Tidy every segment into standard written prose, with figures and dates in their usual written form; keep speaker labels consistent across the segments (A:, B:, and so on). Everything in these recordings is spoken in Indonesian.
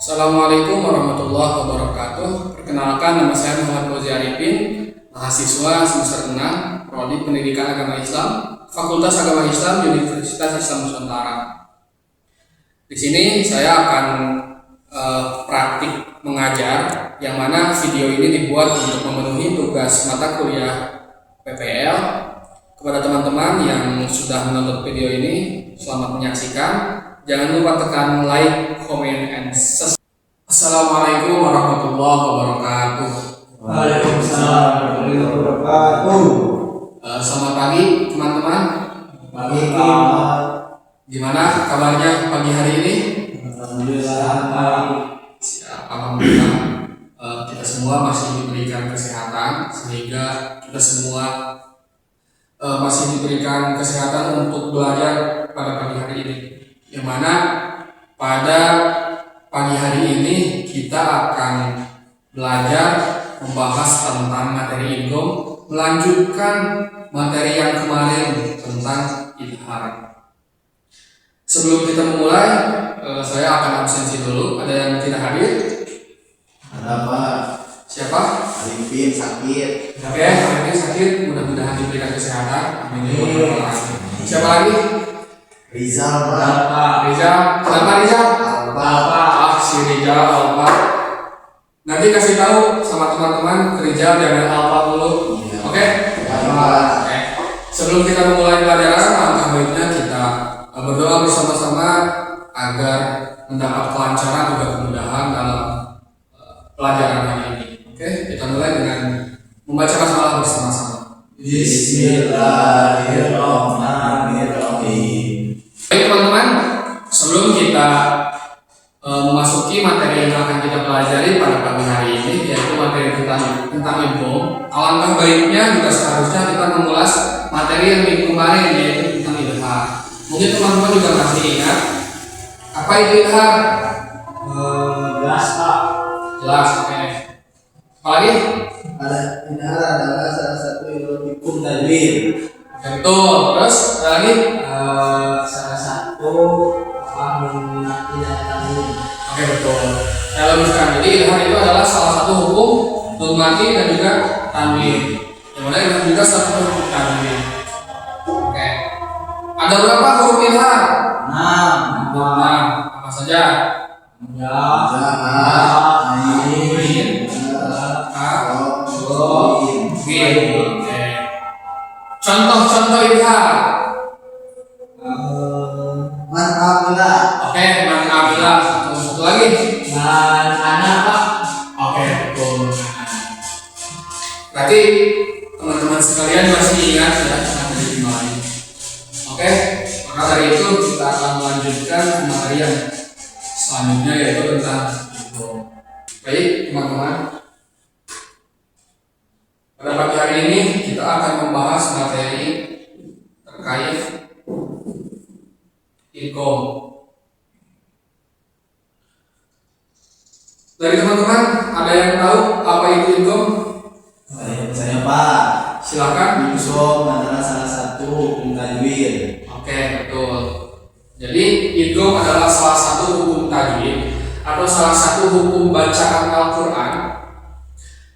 A: Assalamualaikum warahmatullahi wabarakatuh. Perkenalkan, nama saya Muhammad Fauzi Arifin, mahasiswa semester 6, Prodi Pendidikan Agama Islam, Fakultas Agama Islam Universitas Islam Nusantara. Di sini saya akan praktik mengajar, yang mana video ini dibuat untuk memenuhi tugas mata kuliah PPL. Kepada teman-teman yang sudah menonton video ini, selamat menyaksikan. Jangan lupa tekan like, comment, and subscribe. Assalamualaikum warahmatullahi wabarakatuh.
B: Waalaikumsalam warahmatullahi wabarakatuh.
A: Selamat pagi teman-teman.
B: Pagi Pak.
A: Gimana kabarnya pagi hari ini?
B: Alhamdulillah Pak.
A: Siap, alhamdulillah. Kita semua masih diberikan kesehatan, sehingga kita semua masih diberikan kesehatan untuk belajar pada pagi hari ini. Yang mana pada pagi hari ini kita akan belajar membahas tentang materi idgham, melanjutkan materi yang kemarin tentang idhar. Sebelum kita memulai, saya akan absensi dulu. Ada yang tidak hadir?
B: Ada Pak.
A: Siapa?
B: Arifin sakit.
A: Oke, hari ini sakit. Mudah-mudahan diberikan kesehatan. Amin. Siapa lagi?
B: Rizal Pak.
A: Rizal. Kenapa Rizal?
B: Pak.
A: Si Rizal Alfa. Nanti kasih tahu sama teman-teman Rizal jangan Alfa dulu.
B: Iya.
A: Oke?
B: Ya, Pak.
A: Oke. Sebelum kita memulai pelajaran, langkah baiknya kita berdoa bersama-sama agar mendapat kelancaran juga kemudahan dalam pelajaran hari ini. Oke, kita mulai dengan membaca basmalah bersama-sama.
B: Bismillahirrahmanirrahim.
A: Baik teman-teman, sebelum kita memasuki materi yang akan kita pelajari pada pagi hari ini, yaitu materi tentang idgham, alangkah baiknya juga seharusnya kita mengulas materi yang minggu kemarin, yaitu tentang idhar. Mungkin teman-teman juga masih ingat apa itu idhar?
B: Jelas Pak.
A: Jelas, oke. Apalagi?
B: Idhar adalah salah satu hukum tajwid.
A: Betul. Terus ada lagi?
B: Salah satu mengerti dan tajwid.
A: Oke, betul. Saya luruskan. Jadi idhar itu adalah salah satu hukum nun mati dan juga tanwin. Yang mana idhar juga salah satu hukum tanwin. Oke. Ada berapa huruf idhar?
B: 6.
A: Apa saja?
B: Ya. Ain.
A: Oke. Contoh-contoh idhar.
B: Man abla.
A: Oke, man abilah. Satu lagi.
B: Man anak Pak.
A: Oke, betul. Berarti teman-teman sekalian masih ingat ya materi kemarin. Oke, maka dari itu kita akan melanjutkan materi yang selanjutnya, yaitu tentang idgham. Baik teman-teman, pada pagi hari ini kita akan membahas materi terkait idgham. Dari teman-teman ada yang tahu apa itu idgham?
B: Saya Pak.
A: Silakan.
B: Idgham adalah salah satu hukum tajwid.
A: Oke, betul. Jadi idgham adalah salah satu hukum tajwid atau salah satu hukum bacaan Al-Quran,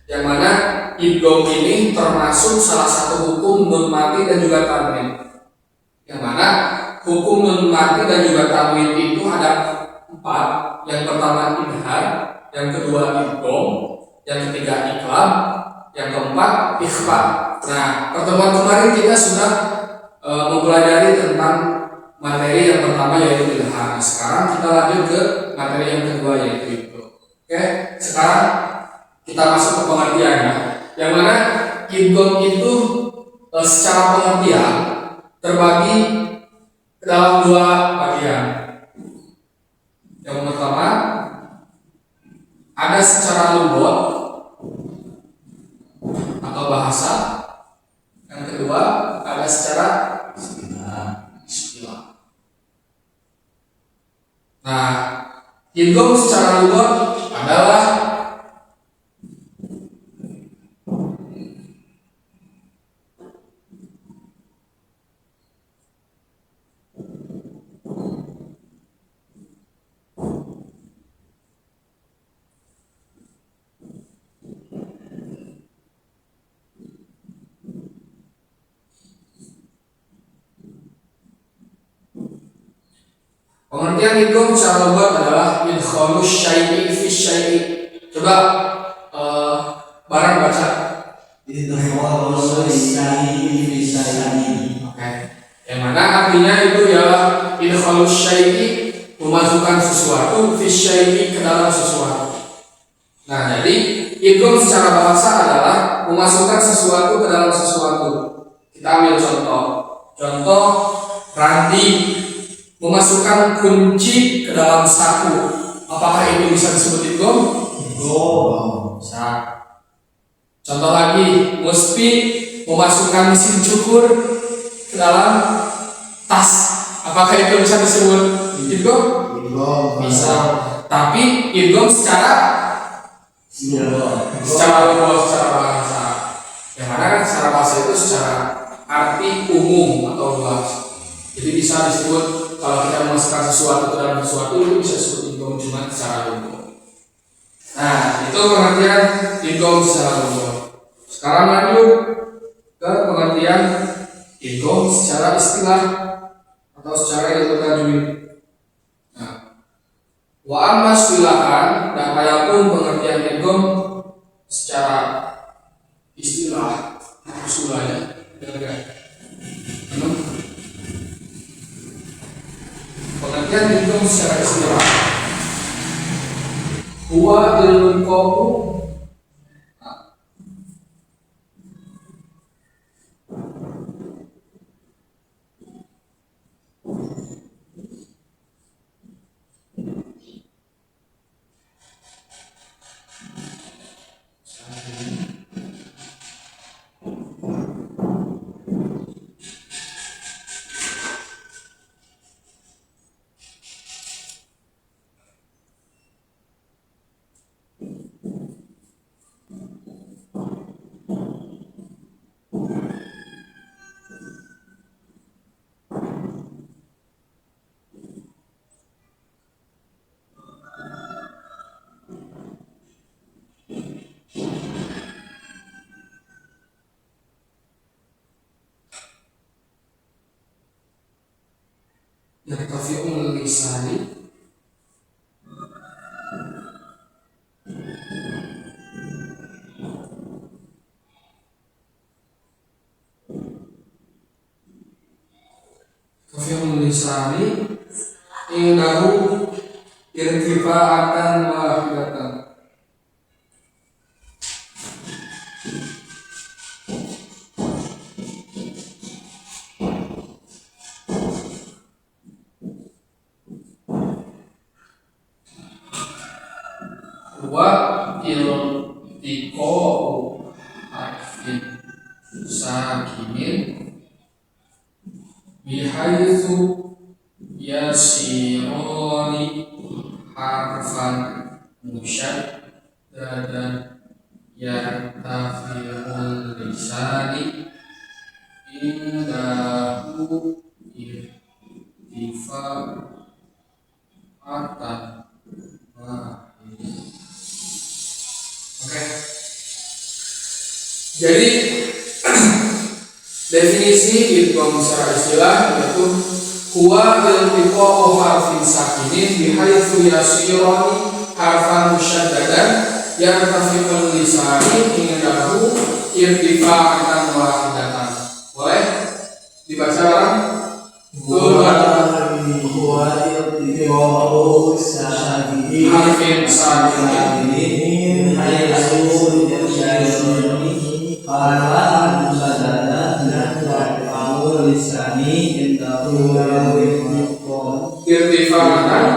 A: yang mana idgham ini termasuk salah satu hukum nun mati dan juga tanwin. Yang mana hukum nun mati dan juga tanwin itu ada 4. Yang pertama idhar, yang kedua idgham, yang ketiga iqlab, yang keempat ikhfa. Nah, pertemuan kemarin kita sudah mempelajari tentang materi yang pertama, yaitu idhar. Sekarang kita lanjut ke materi yang kedua, yaitu idgham. Oke, sekarang kita masuk ke pengertiannya, yang mana idgham itu secara pengertian terbagi ke dalam 2 bagian. Yang pertama ada secara lughat atau bahasa, yang kedua ada secara istilah. Nah, idgham secara lughat adalah Pengertian idgham secara lugat adalah idkhalus syai'i fi syai'i. Coba barang baca.
B: Idkhalus syai'i fi syai'i.
A: Oke. Yang mana artinya itu ialah idkhalus syai'i, memasukkan sesuatu, fi syai'i, ke dalam sesuatu. Nah, jadi idgham secara bahasa adalah memasukkan sesuatu ke dalam sesuatu. Kita ambil contoh. Contoh Randi memasukkan kunci ke dalam saku. Apakah itu bisa disebut idgham? Bisa. Contoh lagi, Musfi memasukkan mesin cukur ke dalam tas. Apakah itu bisa disebut idgham? Bisa. Tapi idgham secara bahasa. Yang mana kan secara bahasa itu secara arti umum atau luas. Jadi bisa disebut, kalau kita memasukkan sesuatu ke dalam sesuatu, itu bisa disebut idgham cuma secara umum. Nah, itu pengertian idgham secara umum. Sekarang lanjut ke pengertian idgham secara istilah atau secara ilmu tajwid. Nah, wa amma istilahan, dan adapun pengertian idgham secara istilah usulnya pengertian idgham secara istilah huwa ilqa'u yartafi'ul lisani yartafi'ul lisani indahu irtifa'atan wahidatan. Wa iltiqa'u harfin sakinin bihaitsu yasirani harfan musyaddadan yartafi'ul lisani indahu irtifa'atan. Oke. Jadi definisi idgham secara istilah yaitu huwa iltiqa'u harfin sakinin bihaitsu yasirani harfan musyaddadan yartafi'ul lisani indahu irtifa'atan wahidatan. Boleh dibaca bareng?
B: Huwa iltiqa'u
A: harfin sakinin
B: haitsu yasirani harfan musyaddadan yartafi'ul lisani indahu
A: irtifa'atan.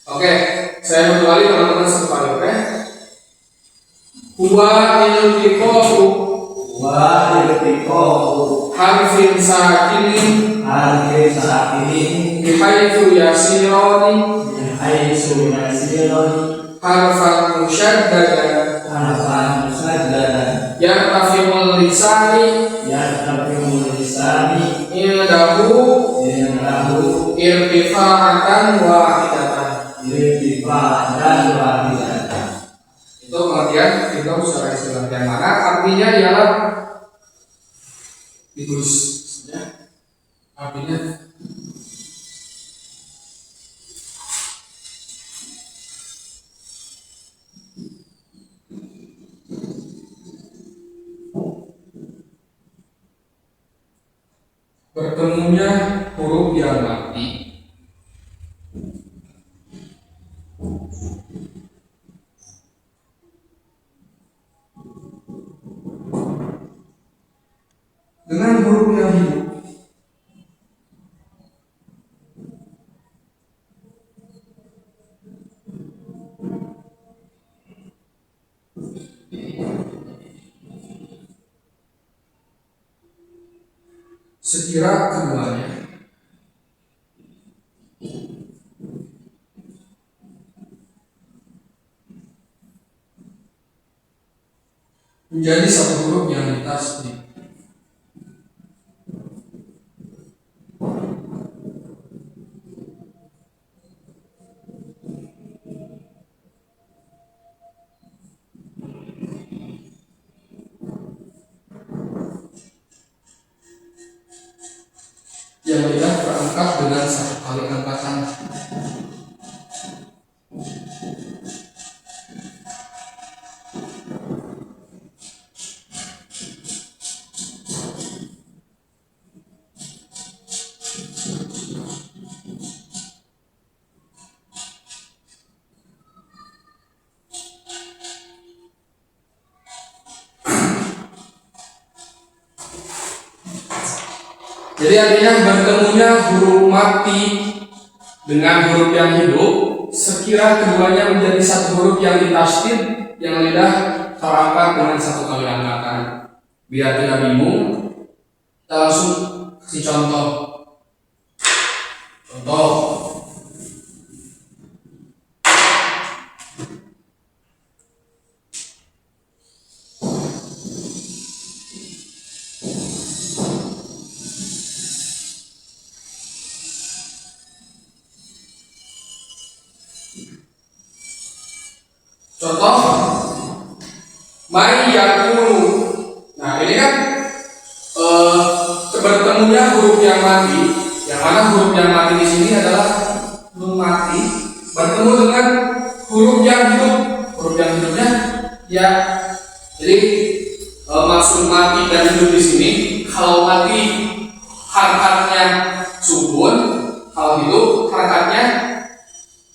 A: Oke, saya kembali teman-teman sekali. Oke, huwa iltiqa'u harfin sakinin bihaitsu yasirani harfan musyaddadan yartafi'ul lisani indahu irtifa'atan wahidatan. Itu pengertian idgham secara istilah yang mana artinya ialah ditulis ya. Artinya bertemunya huruf yang mati dengan huruf yang hidup. Sekira keduanya menjadi satu huruf yang ditasdid. Yang tidak terangkat dengan satu kali angkatan. Jadi artinya bertemunya huruf mati dengan huruf yang hidup, sekira keduanya menjadi satu huruf yang ditasdid, yang lidah terangkat dengan satu kali angkatan. Biar tidak bingung, kita langsung kasih contoh. Contoh mai yakulu. Nah ini kan bertemunya huruf yang mati, yang mana huruf yang mati di sini adalah nun mati bertemu dengan huruf yang hidup. Huruf yang hidupnya ya. Jadi maksud mati dan hidup di sini, kalau mati harokatnya sukun, kalau hidup harokatnya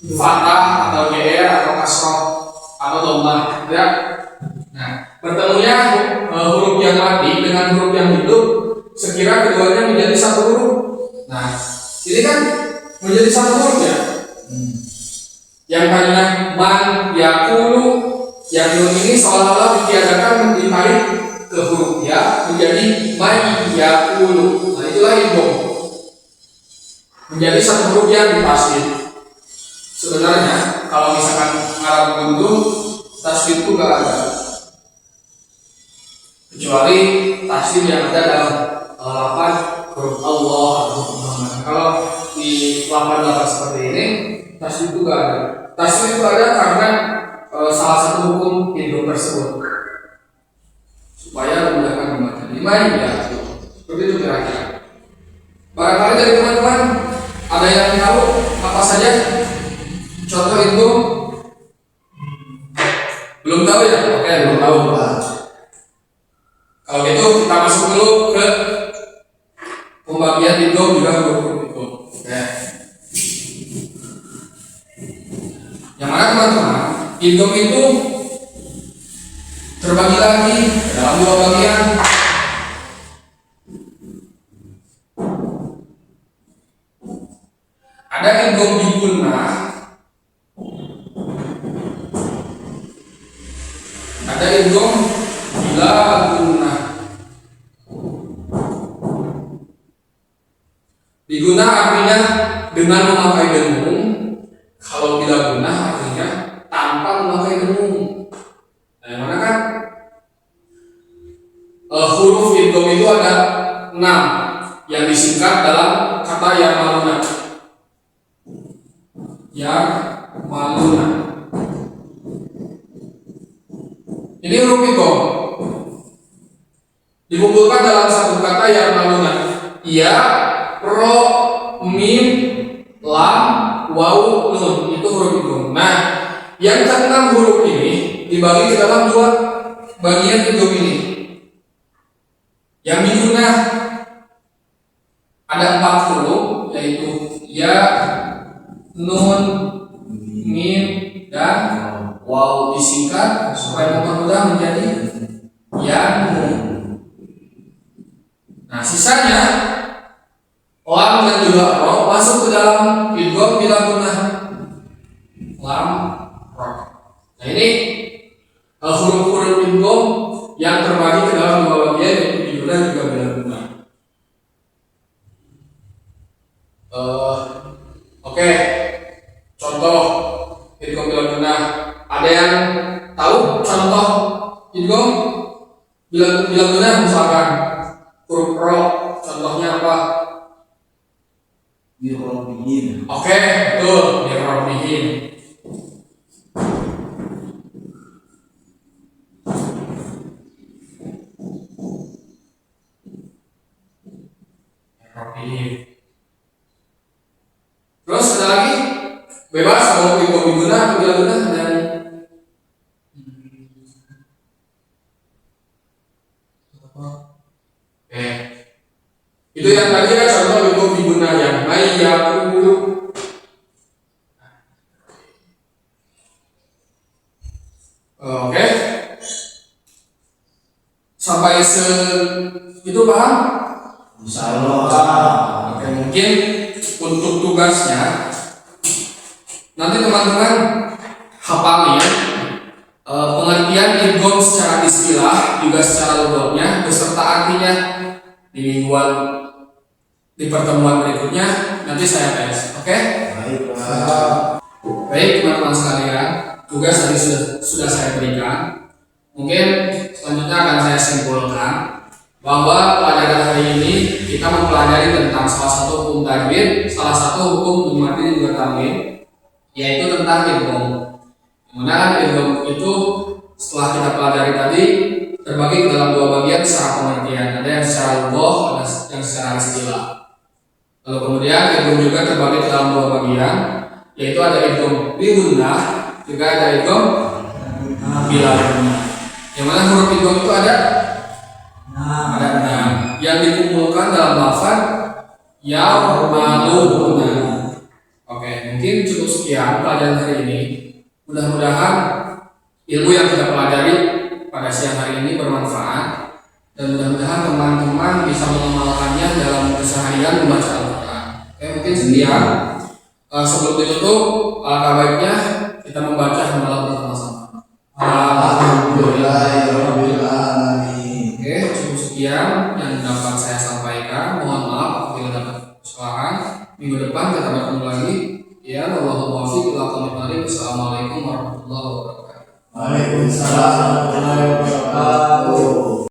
A: fathah atau gr atau kasroh atau dhammah, ya. Nah, bertemunya huruf yang mati dengan huruf yang hidup, sekira keduanya menjadi satu huruf. Nah, ini kan menjadi satu huruf ya. Yang tadinya man yakulu, yang nun ini seolah-olah ditiadakan ditarik ke huruf ya menjadi man yakulu. Nah, itulah idgham. Menjadi satu huruf yang ditasdid. Sebenarnya kalau misalkan Arab guntung tasdid itu gak ada, kecuali tasdid yang ada dalam lafaz huruf Allah atau Muhammad. Kalau di lafaz seperti ini tasdid itu gak ada. Tasdid itu ada karena salah satu hukum hidup tersebut supaya memudahkan membaca. Lima ya, seperti itu kira-kira. Barangkali dari teman-teman ada yang tahu apa saja contoh itu? Belum tahu ya? Oke, belum tahu. Kalau gitu kita masuk dulu ke pembagian idgham juga huruf idgham. Oke. Yang mana teman-teman? Idgham itu terbagi lagi dalam dua bagian. Ada idgham bi gunnah, ada idgham bila gunnah. Bigunnah artinya dengan memakai dengung. Kalau bila gunnah artinya tanpa memakai dengung. Nah, yang mana kan huruf idgham itu ada 6 yang disingkat dalam kata yamaluna. Yamaluna. Ini huruf idgham dikumpulkan dalam satu kata yamaluna. Ya, ro, mim, lam, waw, nun. Itu huruf idgham. Nah, yang ke-6 huruf ini dibagi ke dalam 2 bagian idgham ini. Yang bigunnah ada nun, mim, dan waw disingkat supaya mempermudah menjadi yan. Nah, sisanya lam dan juga ro masuk ke dalam idgham bila gunnah. Lam, ro. Nah, ini huruf-huruf idgham yang terbagi ke dalam dua bagian, yaitu bigunnah juga bila gunnah. Oke. Contoh idgham bila gunnah. Ada yang tahu contoh idgham bila gunnah? Misalkan huruf ro, contohnya apa?
B: Birrobihin.
A: Oke, betul, birrobihin. Birrobihin. Terus ada lagi? Bebas mau idgham bigunnah atau bila gunnah dan itu yang tadi ya contoh idgham bigunnah yang mayyaqulu. Oke. Sampai itu paham?
B: Insyaallah.
A: Oke, mungkin untuk tugasnya nanti teman-teman hafal ya pengertian idgham secara istilah juga secara lughatnya beserta artinya di mingguan di pertemuan berikutnya nanti saya tes. Oke? Baik teman-teman sekalian, tugas tadi sudah saya berikan. Mungkin selanjutnya akan saya simpulkan bahwa pelajaran hari ini kita mempelajari tentang salah satu hukum tajwid, salah satu hukum mati juga tanwin, yaitu tentang idgham. Dimana idgham itu setelah kita pelajari tadi terbagi ke dalam dua bagian secara pengertian, ada yang secara lughah, ada yang secara istilah. Lalu kemudian idgham juga terbagi ke dalam dua bagian, yaitu ada idgham bigunnah, juga ada idgham bila gunnah. Yang mana huruf idgham itu ada 6 yang dikumpulkan dalam lafaz ya'maluna. Oke, mungkin cukup sekian pelajaran hari ini. Mudah-mudahan ilmu yang kita pelajari pada siang hari ini bermanfaat dan mudah-mudahan teman-teman bisa mengamalkannya dalam keseharian membaca Al-Quran. Oke, mungkin sekian. Sebelum ditutup, alangkah baiknya kita membaca hamdalah bersama-sama.
B: Alhamdulillahirabbil alamin.
A: Oke, cukup sekian yang dapat saya sampaikan. Mohon maaf apabila dapat kesalahan. Minggu depan kita bertemu lagi. Ya, wallahu muwaffiq ila aqwamit thoriq. Assalamualaikum warahmatullahi wabarakatuh.
B: Waalaikumsalam warahmatullahi wabarakatuh.